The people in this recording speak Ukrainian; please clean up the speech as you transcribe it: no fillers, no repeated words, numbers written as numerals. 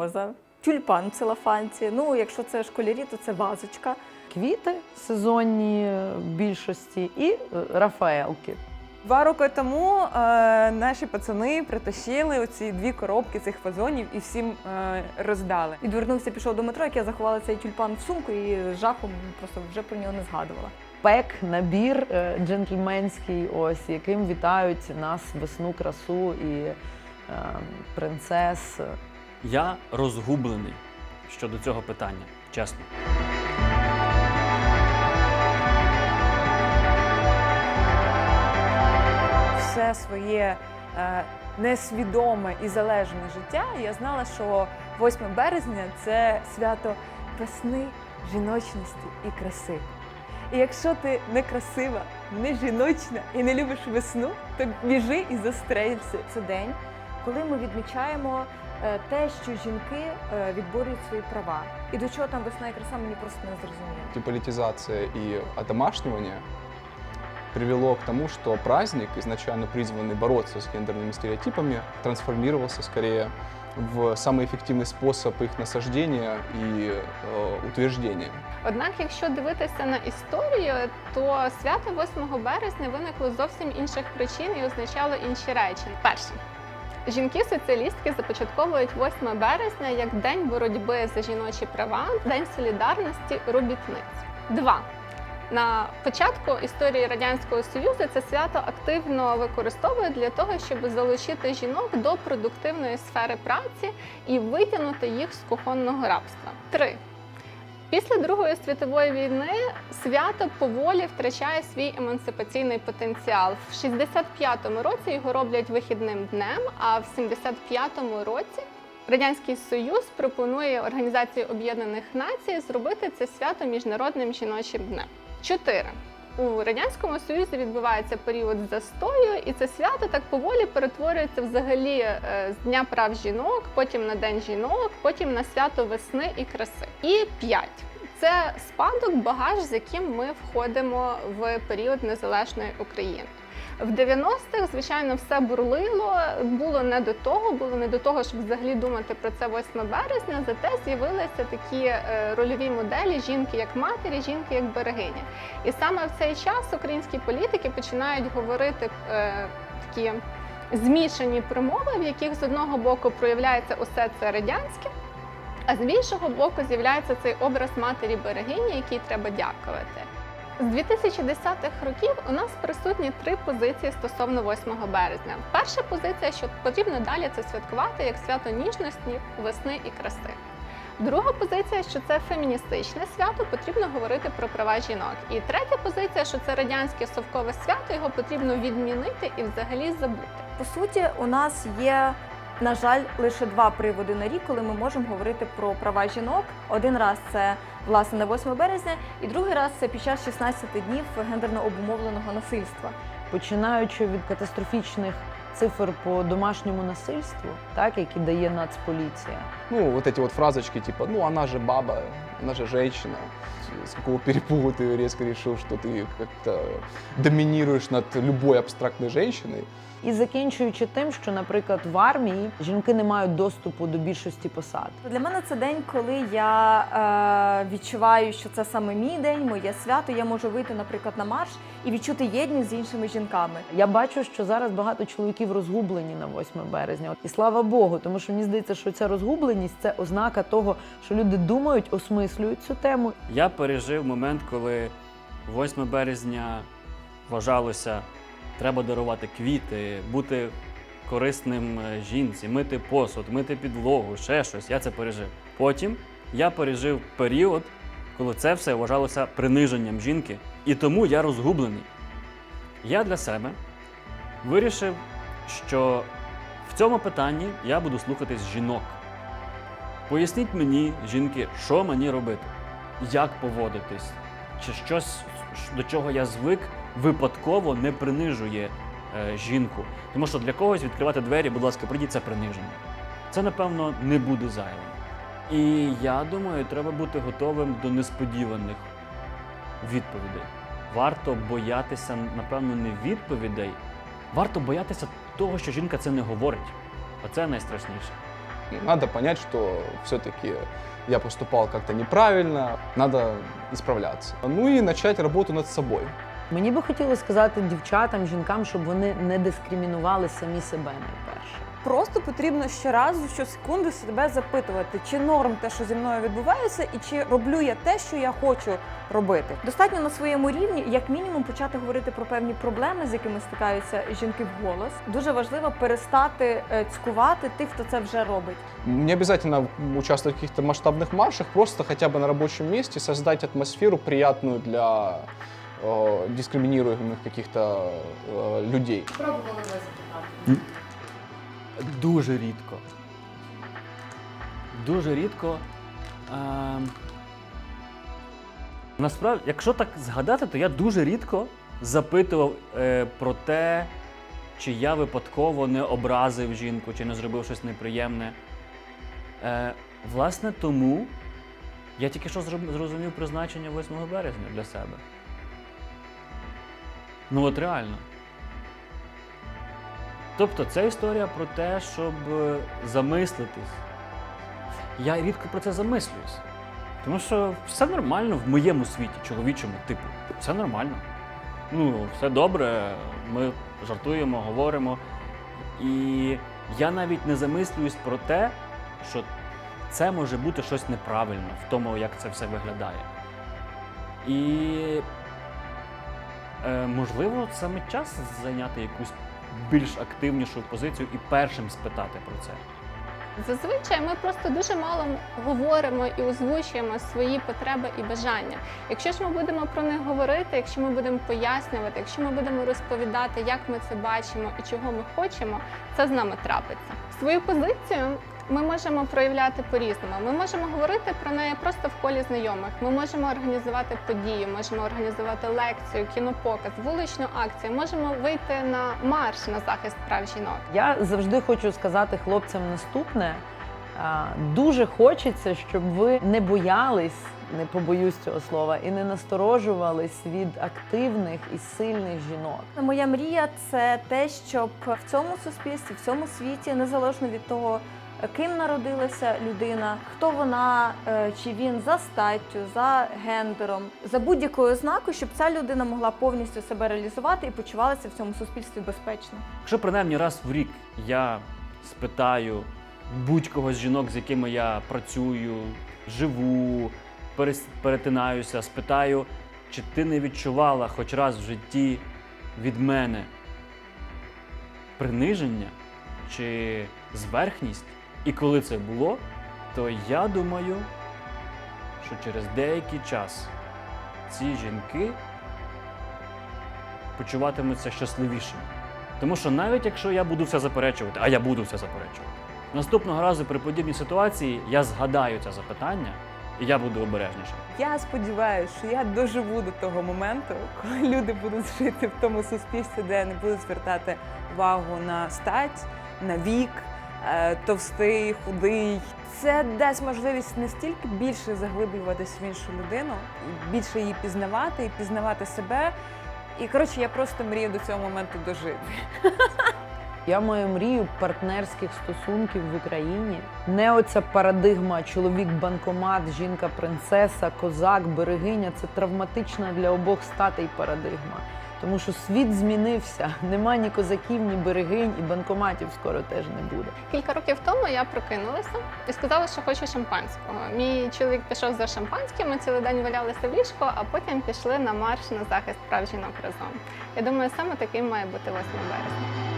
мімоза, тюльпан в целофанці. Ну, якщо це школярі, то це вазочка. Квіти сезонні в більшості і рафаелки. 2 роки тому наші пацани притащили оці 2 коробки цих вазонів і всім роздали. Відвернувся, пішов до метро, як я заховала цей тюльпан в сумку і з жахом просто вже про нього не згадувала. Пек, набір джентльменський, ось, яким вітають нас весну, красу і принцес. Я розгублений щодо цього питання, чесно. Все своє несвідоме і залежне життя я знала, що 8 березня – це свято весни, жіночності і краси. І якщо ти не красива, не жіночна і не любиш весну, то біжи і застрелься. Це день, коли ми відмічаємо те, що жінки відборюють свої права. І до чого там весна і краса, мені просто не зрозуміло. Деполитизация и одомашнивание привело к тому, что праздник, изначально призванный бороться с гендерными стереотипами, трансформировался скорее в самый эффективный способ их насаждения и утверждения. Однак, якщо дивитися на історію, то свято 8 березня виникло з зовсім інших причин і означало інші речі. Перше. Жінки-соціалістки започатковують 8 березня як День боротьби за жіночі права, День солідарності робітниць. 2. На початку історії Радянського Союзу це свято активно використовують для того, щоб залучити жінок до продуктивної сфери праці і витягнути їх з кухонного рабства. 3. Після Другої світової війни свято поволі втрачає свій емансипаційний потенціал. В 65-му році його роблять вихідним днем, а в 75-му році Радянський Союз пропонує Організації Об'єднаних Націй зробити це свято Міжнародним жіночим днем. 4. У Радянському Союзі відбувається період застою, і це свято так поволі перетворюється взагалі з Дня прав жінок, потім на День жінок, потім на свято весни і краси. І 5. Це спадок, багаж, з яким ми входимо в період незалежної України. В 90-х, звичайно, все бурлило, було не до того, щоб взагалі думати про це 8 березня, зате з'явилися такі рольові моделі жінки як матері, жінки як берегині. І саме в цей час українські політики починають говорити такі змішані промови, в яких з одного боку проявляється усе це радянське, а з іншого боку з'являється цей образ матері-берегині, якій треба дякувати. З 2010-х років у нас присутні 3 позиції стосовно 8 березня. Перша позиція, що потрібно далі це святкувати як свято ніжності, весни і краси. Друга позиція, що це феміністичне свято, потрібно говорити про права жінок. І третя позиція, що це радянське совкове свято, його потрібно відмінити і взагалі забути. По суті, у нас є, на жаль, лише 2 приводи на рік, коли ми можемо говорити про права жінок. Один раз це, власне, на 8 березня, і другий раз це під час 16 днів гендерно обумовленого насильства. Починаючи від катастрофічних цифр по домашньому насильству, так, які дає Нацполіція. Ну, вот эти вот фразочки типа, ну, она же баба, она же женщина. С какого перепугу ты резко решил, что ты как-то доминируешь над любой абстрактной женщиной. І закінчуючи тим, що, наприклад, в армії жінки не мають доступу до більшості посад. Для мене це день, коли я відчуваю, що це саме мій день, моє свято. Я можу вийти, наприклад, на марш і відчути єдність з іншими жінками. Я бачу, що зараз багато чоловіків розгублені на 8 березня. І слава Богу, тому що мені здається, що ця розгубленість – це ознака того, що люди думають, осмислюють цю тему. Я пережив момент, коли 8 березня вважалося, треба дарувати квіти, бути корисним жінці, мити посуд, мити підлогу, ще щось. Я це пережив. Потім я пережив період, коли це все вважалося приниженням жінки, і тому я розгублений. Я для себе вирішив, що в цьому питанні я буду слухатись жінок. Поясніть мені, жінки, що мені робити, як поводитись, чи щось, до чого я звик, випадково не принижує жінку. Тому що для когось відкривати двері, будь ласка, прийдіть, це приниження. Це, напевно, не буде зайвим. І я думаю, треба бути готовим до несподіваних відповідей. Варто боятися, напевно, не відповідей, варто боятися того, що жінка це не говорить. Оце найстрашніше. Надо понять, что все-таки я поступал как-то неправильно, надо исправляться. Ну и начать работу над собой. Мені би хотілося сказати дівчатам, жінкам, щоб вони не дискримінували самі себе найперше. Просто потрібно щоразу, щосекунди себе запитувати, чи норм те, що зі мною відбувається, і чи роблю я те, що я хочу робити. Достатньо на своєму рівні, як мінімум, почати говорити про певні проблеми, з якими стикаються жінки вголос. Дуже важливо перестати цькувати тих, хто це вже робить. Не обязательно участвовать в каких-то масштабных маршах, просто хотя бы на рабочем месте создать атмосферу приятную для дискриминируемых каких-то людей. Дуже рідко. Дуже рідко. Насправді, якщо так згадати, то я дуже рідко запитував про те, чи я випадково не образив жінку, чи не зробив щось неприємне. Власне, тому я тільки що зрозумів призначення 8 березня для себе. Ну от реально. Тобто це історія про те, щоб замислитись. Я рідко про це замислююсь. Тому що все нормально в моєму світі, чоловічому типу. Все нормально. Ну, все добре, ми жартуємо, говоримо. І я навіть не замислююсь про те, що це може бути щось неправильно в тому, як це все виглядає. І, можливо, саме час зайняти якусь більш активнішу позицію і першим спитати про це. Зазвичай ми просто дуже мало говоримо і озвучуємо свої потреби і бажання. Якщо ж ми будемо про них говорити, якщо ми будемо пояснювати, якщо ми будемо розповідати, як ми це бачимо і чого ми хочемо, це з нами трапиться. Свою позицію ми можемо проявляти по-різному. Ми можемо говорити про неї просто в колі знайомих. Ми можемо організувати подію, можемо організувати лекцію, кінопоказ, вуличну акцію, можемо вийти на марш на захист прав жінок. Я завжди хочу сказати хлопцям наступне. Дуже хочеться, щоб ви не боялись, не побоюсь цього слова, і не насторожувались від активних і сильних жінок. Моя мрія – це те, щоб в цьому суспільстві, в цьому світі, незалежно від того, ким народилася людина, хто вона, чи він за статтю, за гендером, за будь-якою ознакою, щоб ця людина могла повністю себе реалізувати і почувалася в цьому суспільстві безпечно. Якщо принаймні раз в рік я спитаю будь-кого з жінок, з якими я працюю, живу, перетинаюся, спитаю, чи ти не відчувала хоч раз в житті від мене приниження чи зверхність, і коли це було, то я думаю, що через деякий час ці жінки почуватимуться щасливішими. Тому що навіть якщо я буду все заперечувати, а я буду все заперечувати, наступного разу при подібній ситуації я згадаю це запитання і я буду обережнішим. Я сподіваюся, що я доживу до того моменту, коли люди будуть жити в тому суспільстві, де не будуть звертати увагу на стать, на вік, товстий, худий. Це дасть можливість не стільки більше заглиблюватись в іншу людину, більше її пізнавати і пізнавати себе. І, коротше, я просто мрію до цього моменту дожити. Я маю мрію партнерських стосунків в Україні. Не оця парадигма чоловік-банкомат, жінка-принцеса, козак, берегиня. Це травматична для обох статей парадигма. Тому що світ змінився. Нема ні козаків, ні берегинь, і банкоматів скоро теж не буде. Кілька років тому я прокинулася і сказала, що хочу шампанського. Мій чоловік пішов за шампанським, ми цілий день валялися в ліжку, а потім пішли на марш на захист прав жінок разом. Я думаю, саме таким має бути 8 березня.